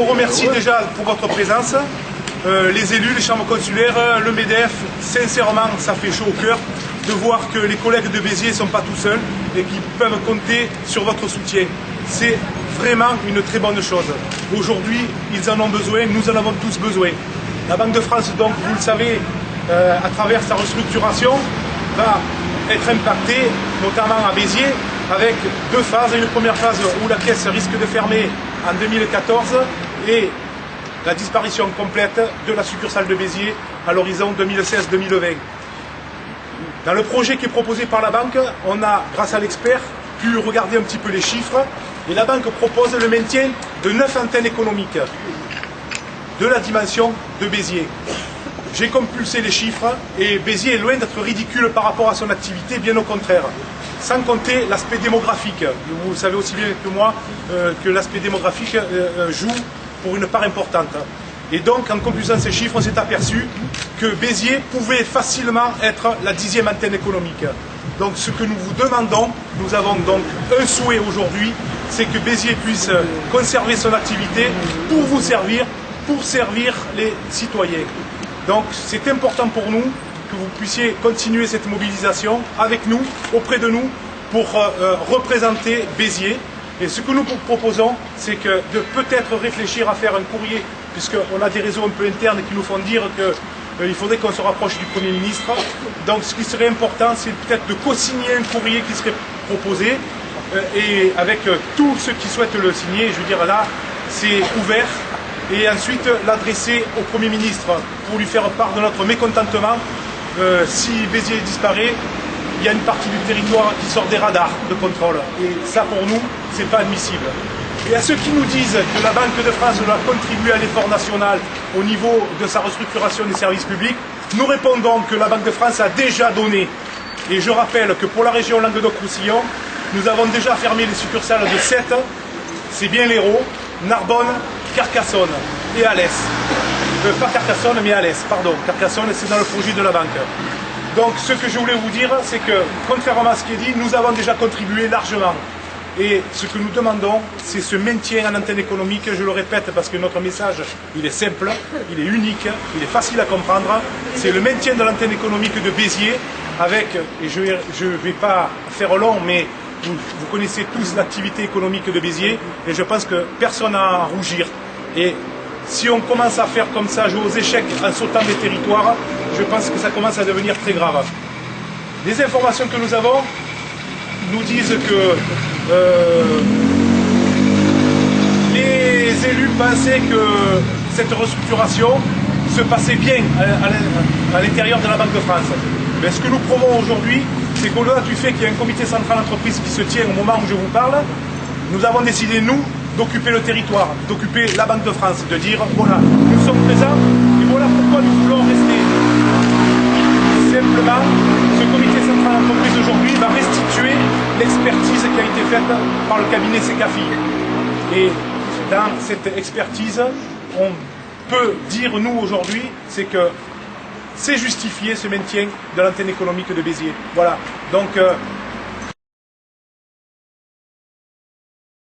on remercie déjà pour votre présence, les élus, les chambres consulaires, le MEDEF. Sincèrement, ça fait chaud au cœur de voir que les collègues de Béziers ne sont pas tout seuls et qu'ils peuvent compter sur votre soutien. C'est vraiment une très bonne chose. Aujourd'hui, ils en ont besoin, nous en avons tous besoin. La Banque de France, donc, vous le savez, à travers sa restructuration, va être impactée, notamment à Béziers, avec deux phases. Une première phase où la caisse risque de fermer en 2014 et la disparition complète de la succursale de Béziers à l'horizon 2016-2020. Dans le projet qui est proposé par la banque, on a, grâce à l'expert, pu regarder un petit peu les chiffres et la banque propose le maintien de 9 antennes économiques de la dimension de Béziers. J'ai compulsé les chiffres et Béziers est loin d'être ridicule par rapport à son activité, bien au contraire. Sans compter l'aspect démographique. Vous savez aussi bien que moi que l'aspect démographique joue pour une part importante. Et donc, en compulsant ces chiffres, on s'est aperçu que Béziers pouvait facilement être la 10e antenne économique. Donc, ce que nous vous demandons, nous avons donc un souhait aujourd'hui, c'est que Béziers puisse conserver son activité pour vous servir, pour servir les citoyens. Donc, c'est important pour nous que vous puissiez continuer cette mobilisation avec nous, auprès de nous, pour représenter Béziers. Et ce que nous proposons, c'est que de peut-être réfléchir à faire un courrier, puisqu'on a des réseaux un peu internes qui nous font dire qu'il faudrait qu'on se rapproche du Premier ministre. Donc ce qui serait important, c'est peut-être de co-signer un courrier qui serait proposé, et avec tous ceux qui souhaitent le signer, je veux dire là, c'est ouvert, et ensuite l'adresser au Premier ministre pour lui faire part de notre mécontentement. Si Béziers disparaît, il y a une partie du territoire qui sort des radars de contrôle. Et ça, pour nous, c'est pas admissible. Et à ceux qui nous disent que la Banque de France doit contribuer à l'effort national au niveau de sa restructuration des services publics, nous répondons que la Banque de France a déjà donné. Et je rappelle que pour la région Languedoc-Roussillon, nous avons déjà fermé les succursales de 7, c'est bien l'Hérault, Narbonne, Carcassonne et Alès. Pas Carcassonne, mais Alès, pardon. Carcassonne, c'est dans le projet de la banque. Donc, ce que je voulais vous dire, c'est que, contrairement à ce qui est dit, nous avons déjà contribué largement. Et ce que nous demandons, c'est ce maintien en antenne économique, je le répète, parce que notre message, il est simple, il est unique, il est facile à comprendre. C'est le maintien de l'antenne économique de Béziers, avec, et je ne vais pas faire long, mais vous connaissez tous l'activité économique de Béziers, et je pense que personne n'a à en rougir. Et si on commence à faire comme ça, jouer aux échecs en sautant des territoires, je pense que ça commence à devenir très grave. Les informations que nous avons nous disent que les élus pensaient que cette restructuration se passait bien à l'intérieur de la Banque de France. Mais ce que nous prouvons aujourd'hui, c'est qu'au-delà du fait qu'il y a un comité central d'entreprise qui se tient au moment où je vous parle, nous avons décidé, nous, d'occuper le territoire, d'occuper la Banque de France, de dire, voilà, nous sommes présents et voilà pourquoi nous voulons rester. Simplement, ce comité central d'entreprise aujourd'hui va restituer l'expertise qui a été faite par le cabinet Secafi. Et dans cette expertise, on peut dire, nous, aujourd'hui, c'est que c'est justifié ce maintien de l'antenne économique de Béziers. Voilà. Donc,